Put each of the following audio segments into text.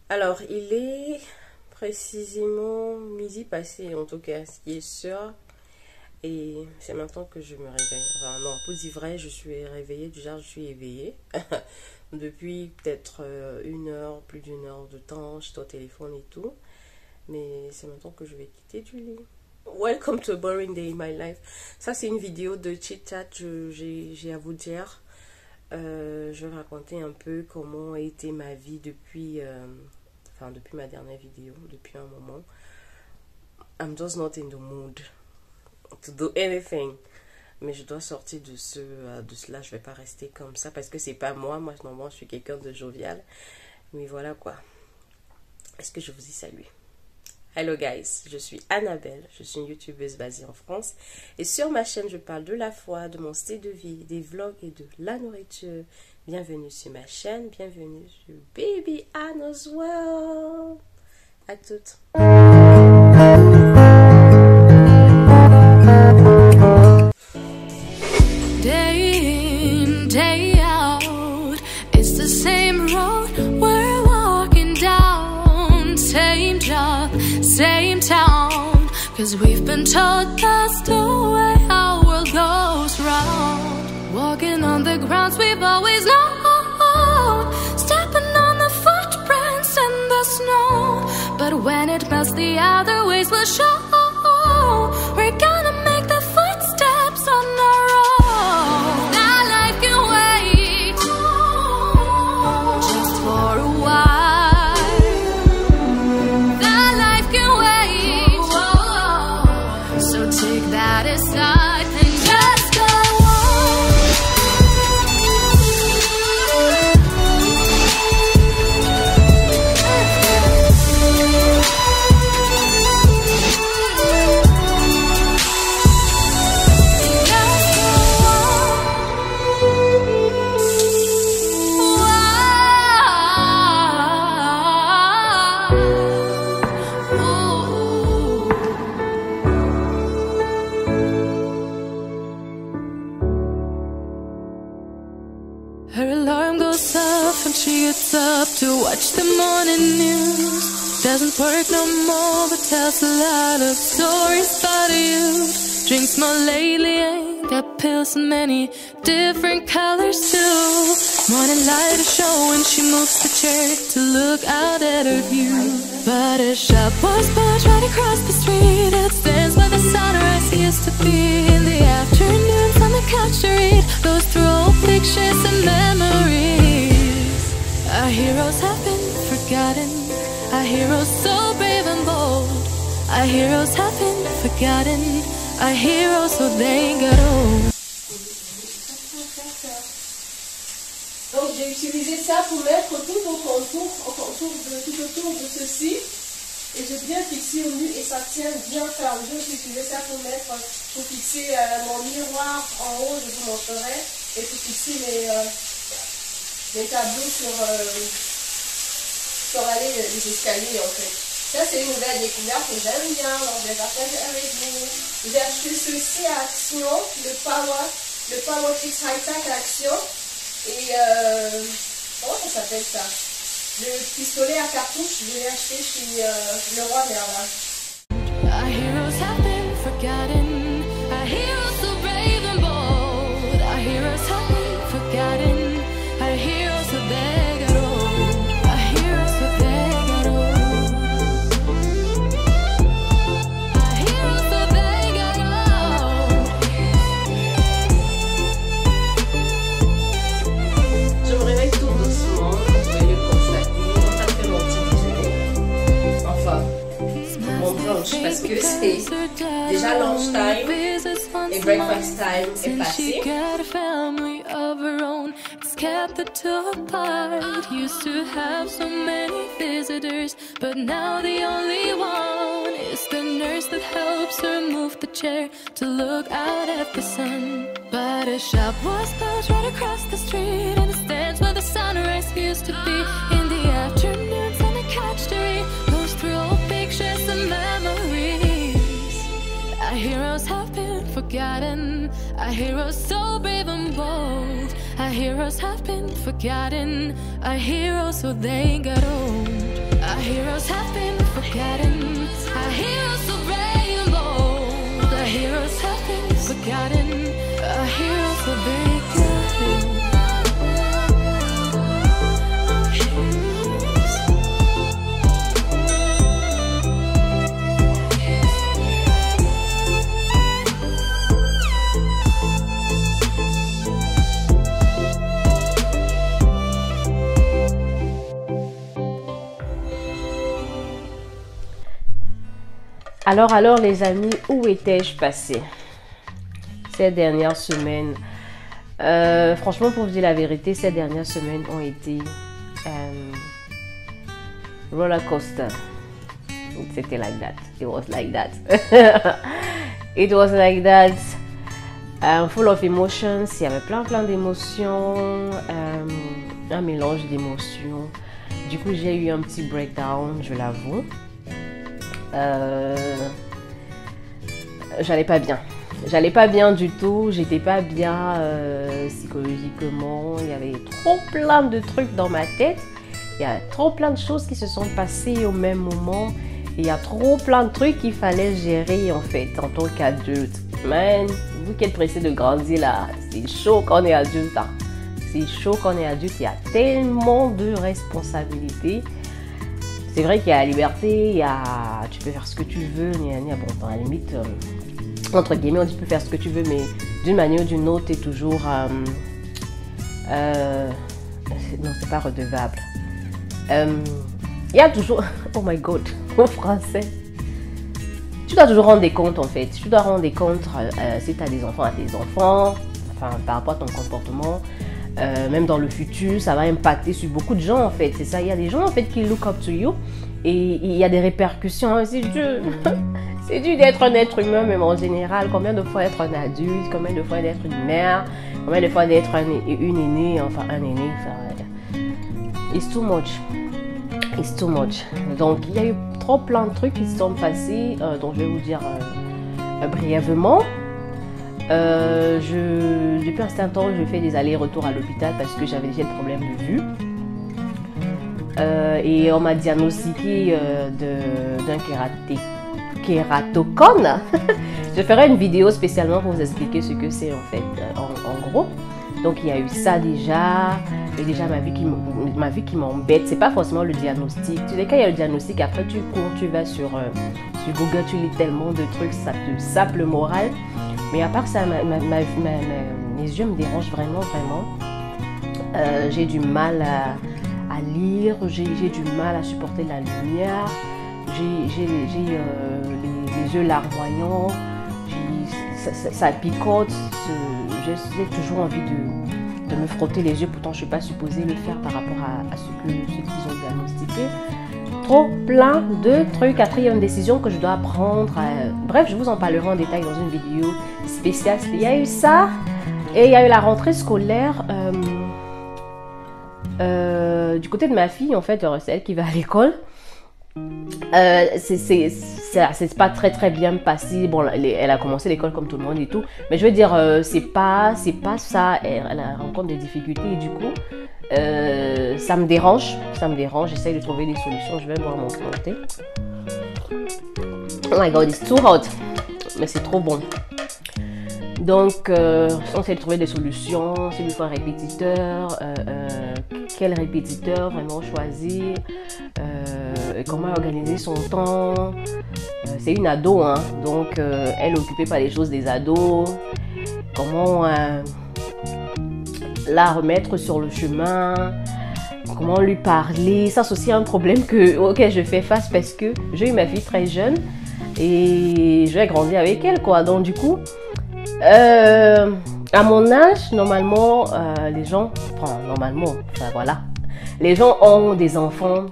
Alors, il est précisément midi passé, en tout cas, ce qui est sûr. Et c'est maintenant que je me réveille. Enfin, non, pour dire vrai, je suis réveillée. Déjà, je suis éveillée. Depuis peut-être une heure, plus d'une heure de temps. J'étais au téléphone et tout. Mais c'est maintenant que je vais quitter du lit. Welcome to a boring day in my life. Ça, c'est une vidéo de chit-chat. J'ai à vous dire. Je vais raconter un peu comment a été ma vie depuis ma dernière vidéo, depuis un moment. I'm just not in the mood to do anything. Mais je dois sortir de cela. Je vais pas rester comme ça parce que c'est pas moi. Moi, normalement, je suis quelqu'un de jovial. Mais voilà quoi. Est-ce que je vous y salue? Hello guys, je suis Annabelle, je suis une youtubeuse basée en France et sur ma chaîne je parle de la foi, de mon style de vie, des vlogs et de la nourriture. Bienvenue sur ma chaîne, bienvenue sur Baby Anna's World. À toutes. Day in, day out, it's the same road we're walking down, same job, same town, 'cause we've been told that's the way our world goes round. Walking on the grounds we've always known, stepping on the footprints in the snow, but when it melts the other ways will show. We're gonna make the footsteps on our own. Now life can wait just for a while. Now life can wait, so take that aside and just go Her alarm goes off and she gets up to watch the morning news. Doesn't work no more but tells a lot of stories about you. Drinks more lately, ain't got pills in many different colors too. Morning light is showing, she moves the chair to look out at her view. But a shop was built right across the street. It stands where the sunrise used to be. In the afternoons on the couch to read, goes through old pictures and memories. Our heroes have been forgotten, our heroes so brave and bold. Our heroes have been forgotten, our heroes so they got old. Donc j'ai utilisé ça pour mettre tout au contour, tout autour de ceci. Et j'ai bien fixé au nu et ça tient bien ferme. J'ai aussi utilisé ça pour fixer mon miroir en haut, je vous montrerai. Et pour fixer les tableaux sur les escaliers en fait. Ça c'est une nouvelle découverte que j'aime bien, donc je vais partager avec vous. J'ai acheté ceci à Action, le Power Fix High Tack Action. Et comment ça s'appelle ça? Le pistolet à cartouche, je l'ai acheté chez Leroy Merlin. Our heroes have been forgotten, our heroes so brave and bold. Our heroes have been forgotten, our heroes so they got old. Our heroes so they got old. Our heroes so they got old. Je me réveille tout doucement, vous pouvez le constater. On a fait mon petit déjeuner. Enfin, mon brunch parce que c'est déjà lunch time et breakfast time est passé. Kept the two apart. Used to have so many visitors, but now the only one is the nurse that helps her move the chair to look out at the sun. But a shop was built right across the street, and it stands where the sunrise used to be. In the afternoons on the couch to read, goes through old pictures and memories. Our heroes have been forgotten, our heroes so brave and bold. Our heroes have been forgotten, our heroes so they got old. heroes have been forgotten. Our heroes of rainbow. The heroes have been forgotten. Our heroes have been forgotten. Alors les amis, où étais-je passée ces dernières semaines? Franchement, pour vous dire la vérité, ces dernières semaines ont été roller coaster. C'était like that. It was like that. It was like that. Full of emotions. Il y avait plein d'émotions. Un mélange d'émotions. Du coup, j'ai eu un petit breakdown, je l'avoue. J'allais pas bien du tout, j'étais pas bien psychologiquement, il y avait trop plein de trucs dans ma tête, il y a trop plein de choses qui se sont passées au même moment, et il y a trop plein de trucs qu'il fallait gérer en fait en tant qu'adulte. Man, vous qui êtes pressé de grandir là, c'est chaud quand on est adulte, hein. C'est chaud quand on est adulte, il y a tellement de responsabilités. C'est vrai qu'il y a la liberté, tu peux faire ce que tu veux, bon, dans la limite, entre guillemets, on dit tu peux faire ce que tu veux, mais d'une manière ou d'une autre, tu es toujours... non, c'est pas redevable. Il y a toujours... Oh my God, en français. Tu dois toujours rendre des comptes, en fait. Tu dois rendre des comptes si tu as des enfants à tes enfants, enfin, par rapport à ton comportement. Même dans le futur, ça va impacter sur beaucoup de gens en fait, c'est ça, il y a des gens en fait qui look up to you et il y a des répercussions, c'est dur, c'est dur d'être un être humain même en général, combien de fois être un adulte, combien de fois d'être une mère, combien de fois d'être une aînée, enfin un aîné, it's too much, donc il y a eu trop plein de trucs qui se sont passés, dont je vais vous dire brièvement. Depuis un certain temps, je fais des allers-retours à l'hôpital parce que j'avais déjà le problème de vue. Et on m'a diagnostiqué d'un kératocone. Je ferai une vidéo spécialement pour vous expliquer ce que c'est en fait, en gros. Donc il y a eu ça déjà. Et déjà ma vue qui m'embête. C'est pas forcément le diagnostic. Tu sais, quand il y a le diagnostic, après tu cours, tu vas sur Google, tu lis tellement de trucs, ça te sape le moral. Mais à part ça, mes yeux me dérangent vraiment. J'ai du mal à lire, j'ai du mal à supporter la lumière, j'ai les yeux larmoyants, ça picote, j'ai toujours envie de me frotter les yeux, pourtant je ne suis pas supposée le faire par rapport à ce qu'ils ont diagnostiqué. Trop plein de trucs. Après, il y a une décision que je dois prendre. Bref, je vous en parlerai en détail dans une vidéo spéciale. Il y a eu ça et il y a eu la rentrée scolaire. Du côté de ma fille, en fait, c'est elle qui va à l'école. C'est pas très bien passé. Bon, elle a commencé l'école comme tout le monde et tout. Mais je veux dire, c'est pas ça. Elle rencontre des difficultés et du coup... ça me dérange, j'essaye de trouver des solutions, je vais boire mon thé. Oh my god, it's too hot, mais c'est trop bon. Donc, on essaie de trouver des solutions, s'il lui faut un répétiteur, quel répétiteur vraiment choisir, comment organiser son temps. C'est une ado, hein, donc elle est occupée par les choses des ados, comment... la remettre sur le chemin, comment lui parler. Ça c'est aussi un problème auquel je fais face parce que j'ai eu ma fille très jeune et je vais grandir avec elle quoi. Donc du coup, à mon âge, normalement, les gens, enfin normalement, enfin voilà, les gens ont des enfants,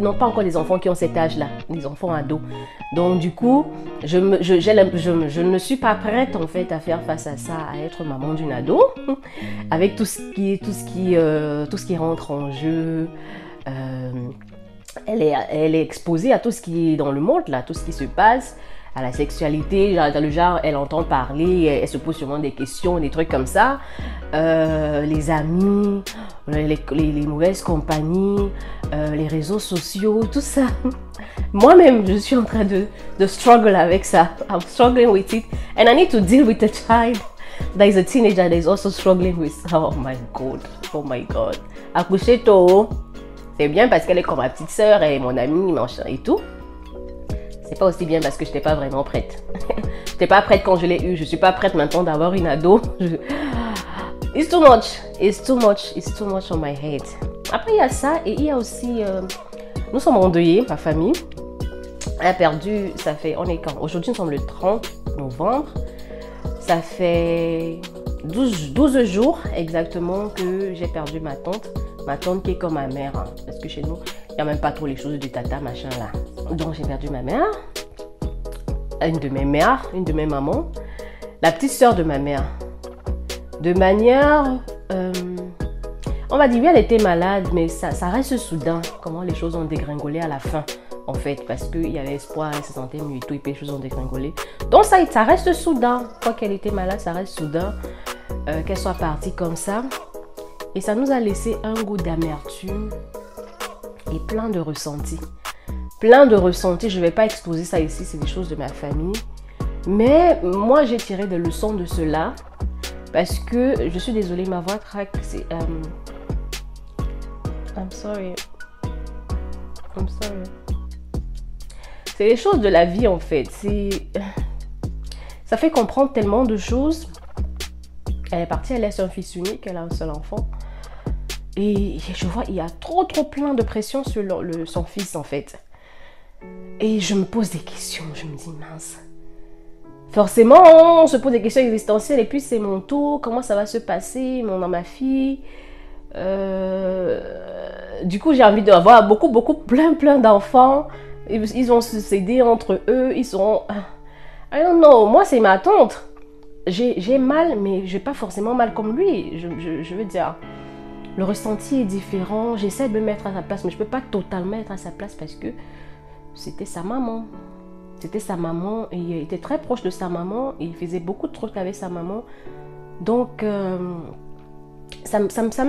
non pas encore des enfants qui ont cet âge-là, des enfants ados. Donc du coup, je ne suis pas prête en fait à faire face à ça, à être maman d'une ado, avec tout ce qui rentre en jeu. Elle est exposée à tout ce qui est dans le monde là, tout ce qui se passe, à la sexualité, genre, dans le genre, elle entend parler, elle se pose sûrement des questions, des trucs comme ça. Les amis, les mauvaises compagnies, les réseaux sociaux, tout ça. Moi-même, je suis en train de struggle avec ça. I'm struggling with it. And I need to deal with a child that is a teenager that is also struggling with. Oh my God. Oh my God. Accoucher tôt, c'est bien parce qu'elle est comme ma petite sœur et mon amie, machin et tout. C'est pas aussi bien parce que je n'étais pas vraiment prête. Je n'étais pas prête quand je l'ai eu. Je suis pas prête maintenant d'avoir une ado. It's too much. It's too much. It's too much on my head. Après, il y a ça et il y a aussi... nous sommes endeuillés, ma famille. Elle a perdu, ça fait... On est quand? Aujourd'hui, nous sommes le 30 novembre. Ça fait 12 jours exactement que j'ai perdu ma tante. Ma tante qui est comme ma mère. Hein, parce que chez nous, il n'y a même pas trop les choses de tata, machin là. Donc, j'ai perdu ma mère. Une de mes mères, une de mes mamans. La petite sœur de ma mère. De manière... on va dire, oui, elle était malade, mais ça reste soudain. Comment les choses ont dégringolé à la fin, en fait. Parce qu'il y avait espoir, elle se sentait mieux et tout, et puis les choses ont dégringolé. Donc ça reste soudain. Quand elle était malade, ça reste soudain. Qu'elle soit partie comme ça. Et ça nous a laissé un goût d'amertume et plein de ressentis. Plein de ressentis. Je ne vais pas exposer ça ici, c'est des choses de ma famille. Mais moi, j'ai tiré des leçons de cela. Parce que, je suis désolée, ma voix craque. C'est... I'm sorry. I'm sorry. C'est les choses de la vie, en fait. Ça fait comprendre tellement de choses. Elle est partie, elle laisse un fils unique, elle a un seul enfant. Et je vois, il y a trop plein de pression sur son fils, en fait. Et je me pose des questions, je me dis, mince. Forcément, on se pose des questions existentielles et puis c'est mon tour. Comment ça va se passer, ma fille? Du coup, j'ai envie d'avoir plein d'enfants. Ils vont se céder entre eux. Ils seront... I don't know. Moi, c'est ma tante. J'ai mal, mais j'ai pas forcément mal comme lui. Je veux dire, le ressenti est différent. J'essaie de me mettre à sa place, mais je peux pas totalement être à sa place parce que c'était sa maman. C'était sa maman et il était très proche de sa maman et il faisait beaucoup de trucs avec sa maman. Donc,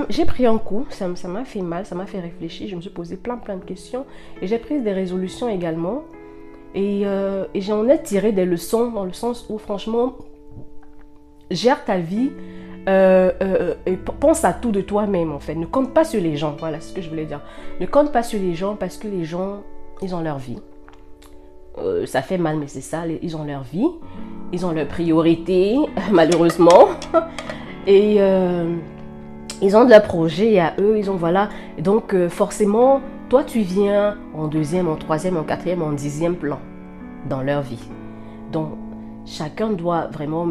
j'ai pris un coup, ça m'a fait mal, ça m'a fait réfléchir. Je me suis posé plein de questions et j'ai pris des résolutions également. Et j'en ai tiré des leçons dans le sens où, franchement, gère ta vie et pense à tout de toi-même en fait. Ne compte pas sur les gens, voilà ce que je voulais dire. Ne compte pas sur les gens parce que les gens, ils ont leur vie. Ça fait mal, mais c'est ça, ils ont leur vie, ils ont leurs priorités, malheureusement, et ils ont de leurs projets à eux, ils ont voilà, donc forcément, toi tu viens en deuxième, en troisième, en quatrième, en 10e plan dans leur vie. Donc, chacun doit vraiment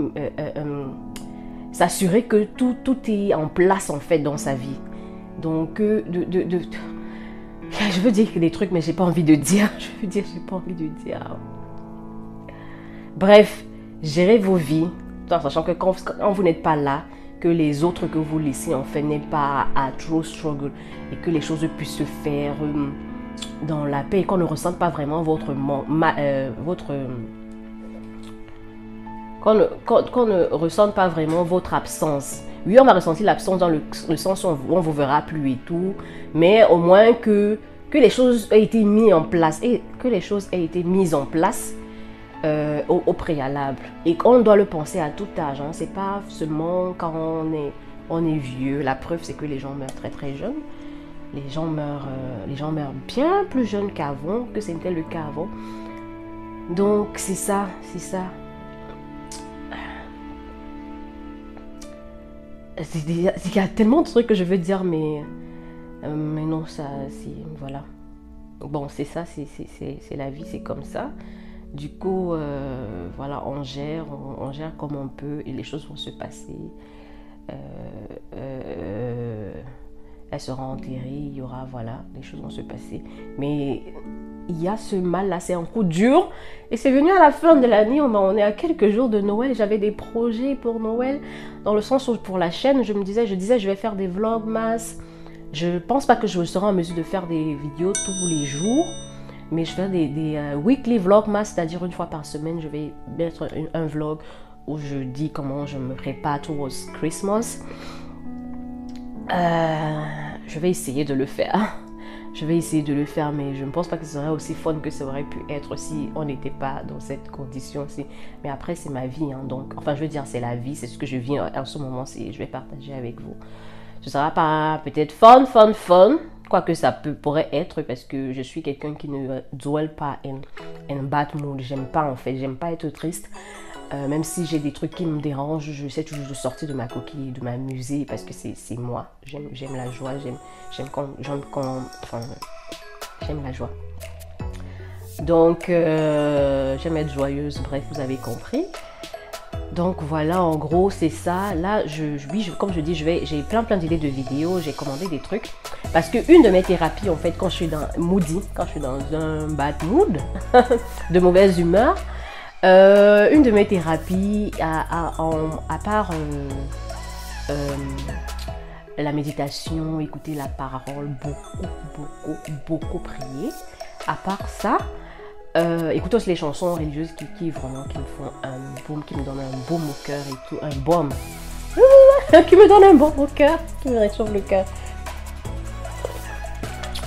s'assurer que tout est en place en fait dans sa vie. Donc, je veux dire des trucs, mais j'ai pas envie de dire. J'ai pas envie de dire. Bref, gérez vos vies, tout en sachant que quand vous n'êtes pas là, que les autres que vous laissez en fait n'aient pas à trop struggle et que les choses puissent se faire dans la paix et qu'on ne ressente pas vraiment qu'on ne ressente pas vraiment votre absence. Oui, on va ressentir l'absence dans le sens où on vous verra plus et tout, mais au moins que les choses aient été mises en place et que les choses aient été mises en place au préalable. Et on doit le penser à tout âge. Hein. C'est pas seulement quand on est vieux. La preuve, c'est que les gens meurent très jeunes. Les gens meurent bien plus jeunes qu'avant, que c'était le cas avant. Donc c'est ça. Il y a tellement de trucs que je veux dire, mais non, ça, voilà. Bon, c'est ça, c'est la vie, c'est comme ça. Du coup, voilà, on gère comme on peut et les choses vont se passer. Elle sera enterrée, il y aura, voilà, les choses vont se passer. Mais il y a ce mal-là, c'est un coup dur. Et c'est venu à la fin de l'année, on est à quelques jours de Noël. J'avais des projets pour Noël, dans le sens où pour la chaîne, je disais, je vais faire des vlogs masse. Je pense pas que je serai en mesure de faire des vidéos tous les jours. mais je fais des weekly vlogmas, c'est-à-dire une fois par semaine, je vais mettre un vlog où je dis comment je me prépare towards Christmas. Je vais essayer de le faire. Je vais essayer de le faire, mais je ne pense pas que ce serait aussi fun que ça aurait pu être si on n'était pas dans cette condition-ci. Mais après, c'est ma vie, hein, donc, enfin, je veux dire, c'est la vie, c'est ce que je vis en ce moment, je vais partager avec vous. Ce sera pas peut-être fun, quoique ça pourrait être, parce que je suis quelqu'un qui ne dwell pas in bad mood. J'aime pas, en fait, j'aime pas être triste. Même si j'ai des trucs qui me dérangent, j'essaie toujours de sortir de ma coquille, de m'amuser parce que c'est moi. J'aime la joie, j'aime la joie. Donc, j'aime être joyeuse, bref, vous avez compris. Donc voilà, en gros, c'est ça. Là, comme je dis, j'ai plein d'idées de vidéos, j'ai commandé des trucs. Parce qu'une de mes thérapies, en fait, quand je suis dans un bad mood, de mauvaise humeur, une de mes thérapies, à part la méditation, écouter la parole, beaucoup prier. À part ça, écouter aussi les chansons religieuses qui vraiment qui me font un baume, qui me donnent un baume au cœur et tout, un baume qui me donne un baume au cœur, qui me réchauffe le cœur.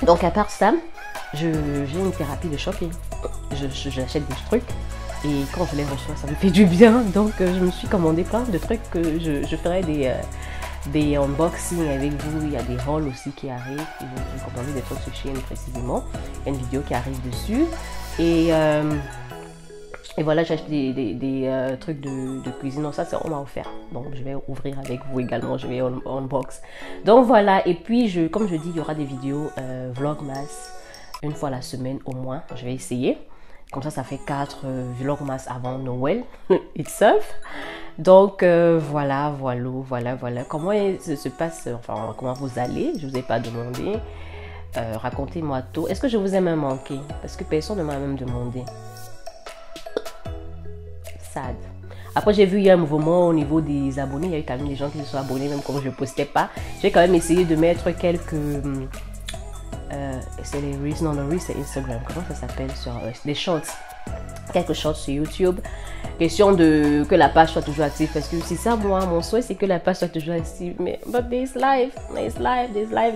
Donc à part ça, j'ai une thérapie de shopping. J'achète des trucs. Et quand je les reçois, ça me fait du bien. Donc, je me suis commandé plein de trucs que je ferai des unboxings avec vous. Il y a des hauls aussi qui arrivent. J'ai commandé des trucs sur Shein précisément. Il y a une vidéo qui arrive dessus. Et voilà, j'ai acheté des trucs de cuisine. Donc ça, on m'a offert. Donc, je vais ouvrir avec vous également. Je vais unbox. Donc, voilà. Et puis, comme je dis, il y aura des vidéos vlogmas une fois la semaine au moins. Je vais essayer. Comme ça fait 4 vlogmas avant Noël itself. Donc voilà. Comment se passe, enfin comment vous allez? Je ne vous ai pas demandé. Racontez-moi tout. Est-ce que je vous ai même manqué? Parce que personne ne m'a même demandé. Sad. Après, j'ai vu il y a un mouvement au niveau des abonnés. Il y a eu quand même des gens qui se sont abonnés, même quand je ne postais pas. J'ai quand même essayé de mettre quelques... c'est les Reels, non, le Reels c'est Instagram, comment ça s'appelle sur les shorts, quelques shorts sur YouTube, question que la page soit toujours active, parce que c'est ça moi, mon souhait c'est que la page soit toujours active, mais but this life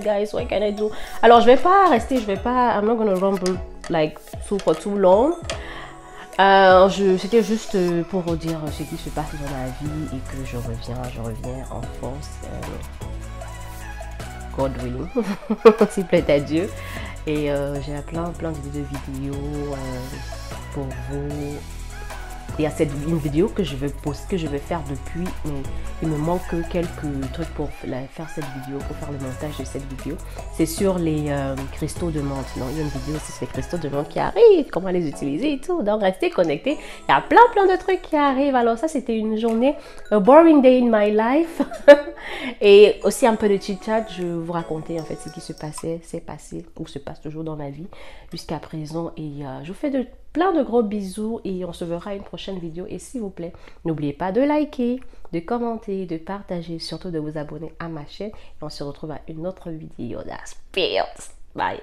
guys, what can I do? Alors je vais pas rester, I'm not gonna rumble like for too long. C'était juste pour vous dire ce qui se passe dans ma vie et que je reviens en force. God willing, s'il plaît à Dieu. Et j'ai plein d'idées de vidéos pour vous. Il y a une vidéo que je vais poster, que je vais faire depuis, mais il me manque quelques trucs pour faire cette vidéo, pour faire le montage de cette vidéo. C'est sur les cristaux de menthe. Non, il y a une vidéo aussi sur les cristaux de menthe qui arrivent, comment les utiliser et tout. Donc restez connectés. Il y a plein de trucs qui arrivent. Alors ça, c'était une journée, a boring day in my life. Et aussi un peu de chit-chat. Je vous racontais en fait ce qui se passait, s'est passé ou se passe toujours dans ma vie jusqu'à présent. Et je vous fais plein de gros bisous et on se verra à une prochaine vidéo. Et s'il vous plaît, n'oubliez pas de liker, de commenter, de partager, surtout de vous abonner à ma chaîne. Et on se retrouve à une autre vidéo. Bye.